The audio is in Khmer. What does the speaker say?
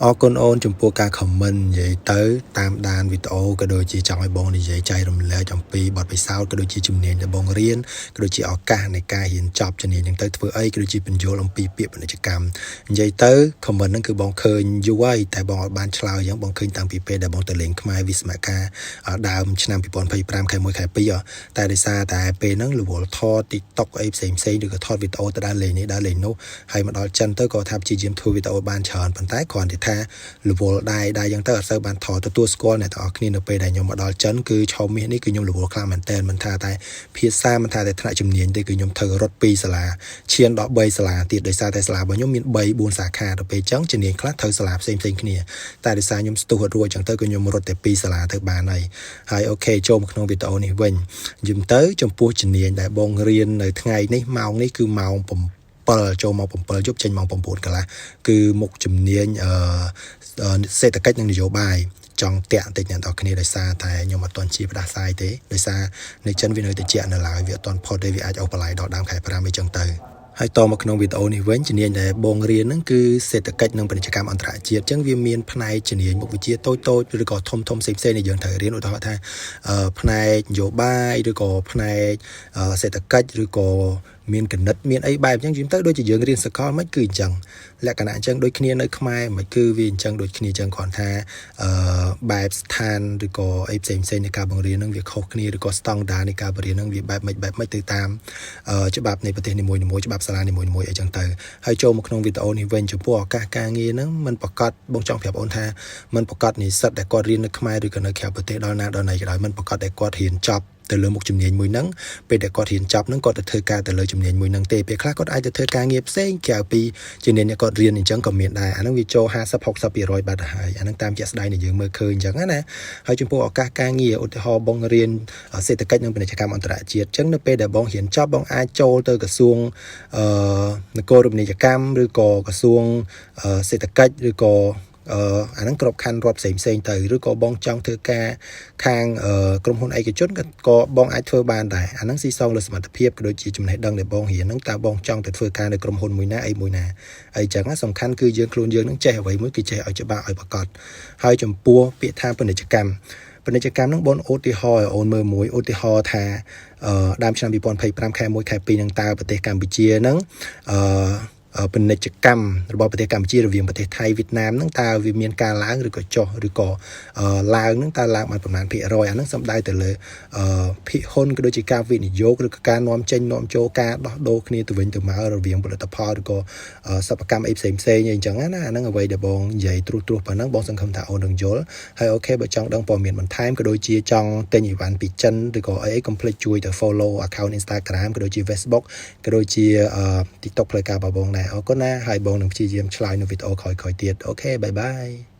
អរគុណអូនចំពោះការ comment និយាយទៅតាមដានវីដេអូក៏ដូចជាចង់ឲ្យបងនិយាយចែករំលែកអំពីបទពិសោធន៍ក៏ដូចជាជំនាញដែលបងរៀនក៏ដូចជាឱកាសនៃការរៀនចប់ជំនាញហ្នឹងទៅធ្វើអីក៏ដូចជាបញ្យល់អំពីពាក្យពាណិជ្ជកម្មនិយាយទៅ comment ហ្នឹងគឺបងឃើញយូរហើយតែបងអត់បានឆ្លើយអញ្ចឹងបងឃើញតាំងពីពេលដែលបងទៅលេងខ្មែរវិស្មការដើមឆ្នាំ2025ខែ1ខែ2តែដោយសារតែពេលហ្នឹងរវល់ថត TikTok អីផ្សេងឬក៏ថតវីដេអូទៅដើរលេងនេះដើរលេងនោះហើយមកដល់ចិនទៅក៏ថាព្យាយាមធ្វើវីដេអូបានច្រើនប៉ុន្តែគ្រាន់តែថារវល់ដែរអញ្ចឹងទៅអត់សូវបានថតទទួលស្គាល់អ្នកទាំងអស់គ្នានៅពេលដែលខ្ញុំមកដល់ចិនគឺឆោមាសនេះគឺខ្ញុំរវល់ខ្លាំងមែនតើមិនថាតែភាសាមិនថាតែថ្នាក់ជំនាញទេគឺខ្ញុំត្រូវរត់2សាលាឈានដល់3សាលាទៀតដោយសារតែសាលារបស់ខ្ញុំមាន3 4សាខាទៅពេលអញ្ចឹងជំនាញខ្លះត្រូវសាលាផ្សេងគ្នាតែដោយសារខ្ញុំស្ទុះអត់រួចអញ្ចឹងទៅគឺខ្ញុំរត់តែ2សាលាទៅបានហើយអូខេចូលមកក្នុងវីដេអូនេះវិញយំទៅចំពោះជំនាញដែលបងរៀននៅថ្ងៃនេះម៉ោងនេះគឺម៉ោង7ចូលមក7យប់ចេញមក9កន្លះគឺមុខជំនាញសេដ្ឋកិច្ចនិងនយោបាយចង់តាក់បន្តិចអ្នកនរគ្នាដោយសារតែខ្ញុំអត់ទាន់ជាផ្ដាសាយទេដោយសារនៅចិនវានៅតែជានៅឡើយវាអត់ទាន់ផុតទេវាអាចអូសបន្លាយដល់ដើមខែ5អីចឹងទៅហើយតមកក្នុងវីដេអូនេះវិញជំនាញដែលបងរៀនហ្នឹងគឺសេដ្ឋកិច្ចនិងពាណិជ្ជកម្មអន្តរជាតិអញ្ចឹងវាមានផ្នែកជំនាញមុខវិជ្ជាតូចឬក៏ធំផ្សេងដែលយើងត្រូវរៀនឧទាហរណ៍ថាផ្នែកនយោបាយឬក៏ផ្នែកសេដ្ឋកិច្ចឬក៏មានគណិតមានអីបែបអញ្ចឹងយល់ទៅដូចជាយើងរៀនសកលមិនគឺអញ្ចឹងលក្ខណៈអញ្ចឹងដូចគ្នានៅខ្មែរមិនគឺវាអញ្ចឹងដូចគ្នាអញ្ចឹងគ្រាន់ថាបែបស្ថានឬក៏អីផ្សេងនៃការបង្រៀនហ្នឹងវាខុសគ្នាឬក៏ស្តង់ដារនៃការបង្រៀនហ្នឹងវាបែបមិនទៅតាមច្បាប់នៃប្រទេសនីមួយៗច្បាប់សាលានីមួយៗអីចឹងទៅហើយចូលមកក្នុងវីដេអូនេះវិញចំពោះឱកាសការងារហ្នឹងมันប្រកាសបងចង់ប្រាប់អូនថាมันប្រកាសនិស្សិតដែលគាត់រៀននៅខ្មែរឬក៏នៅក្រៅប្រទេសដល់ណាដល់ណីក៏ដោយมันប្រកាសដែលគាត់រៀនចប់ទៅលើមុខជំនាញមួយហ្នឹងពេលដែលគាត់រៀនចប់ហ្នឹងគាត់ទៅធ្វើការទៅលើជំនាញមួយហ្នឹងទេពេលខ្លះគាត់អាចទៅធ្វើការងារផ្សេងក្រៅពីជំនាញដែលគាត់រៀនអញ្ចឹងក៏មានដែរអាហ្នឹងវាចូល50-60%បាត់ហើយអាហ្នឹងតាមជាក់ស្ដែងដែលយើងមើលឃើញអញ្ចឹងណាហើយចំពោះឱកាសការងារឧទាហរណ៍បងរៀនសេដ្ឋកិច្ចនិងពាណិជ្ជកម្មអន្តរជាតិអញ្ចឹងនៅពេលដែលបងរៀនចប់បងអាចចូលទៅក្រសួងនគរពាណិជ្ជកម្មឬក៏ក្រសួងសេដ្ឋកិច្ចឬក៏អាហ្នឹងក្របខ័ណ្ឌរដ្ឋផ្សេងទៅឬក៏បងចង់ធ្វើការខាងក្រុមហ៊ុនឯកជនក៏បងអាចធ្វើបានដែរអាហ្នឹងស៊ីសងលើសមត្ថភាពក៏ដូចជាចំណេះដឹងដែលបងរៀនហ្នឹងតើបងចង់ទៅធ្វើការនៅក្រុមហ៊ុនមួយណាមួយណាអីចឹងសំខាន់គឺយើងខ្លួនយើងនឹងចេះអ្វីមួយគឺចេះឲ្យច្បាស់ឲ្យប្រកបហើយចំពោះពាក្យថាពាណិជ្ជកម្មហ្នឹងបងឧទាហរណ៍ឲ្យអូនមើលមួយឧទាហរណ៍ថាដើមឆ្នាំ2025ខែ1ខែ2ហ្នឹងតើប្រទេសកម្ពុជាហ្នឹងពាណិជ្ជកម្មរបស់ប្រទេសកម្ពុជារវាងប្រទេសថៃវៀតណាមហ្នឹងតើវាមានការឡើងឬក៏ចុះឬក៏ឡើងហ្នឹងតើឡើងបានប្រមាណភាគរយអាហ្នឹងសំដៅទៅលើភាគហ៊ុនក៏ដូចជាការវិនិយោគឬក៏ការនាំចេញនាំចូលការដោះដូរគ្នាទៅវិញទៅមករវាងផលិតផលឬក៏សិប្បកម្មអីផ្សេងអីចឹងណាអាហ្នឹងអ្វីដែលបងនិយាយត្រួសប៉ុណ្ណឹងបងសង្ឃឹមថាអូននឹងយល់ហើយអូខេបើចង់ដឹងព័ត៌មានបន្ថែមក៏ដូចជាចង់ទិញអីវ៉ាន់ពីចិនឬក៏អីកុំភ្លេចជួយទៅ follow account Instagram ក៏ដូចជា Facebook ក៏ដូចជា TikTok ផ្លូវការរបស់បងដែរអរគុណណាហើយបងនឹងព្យាយាមឆ្លើយនៅវីដេអូក្រោយទៀតអូខេបាយ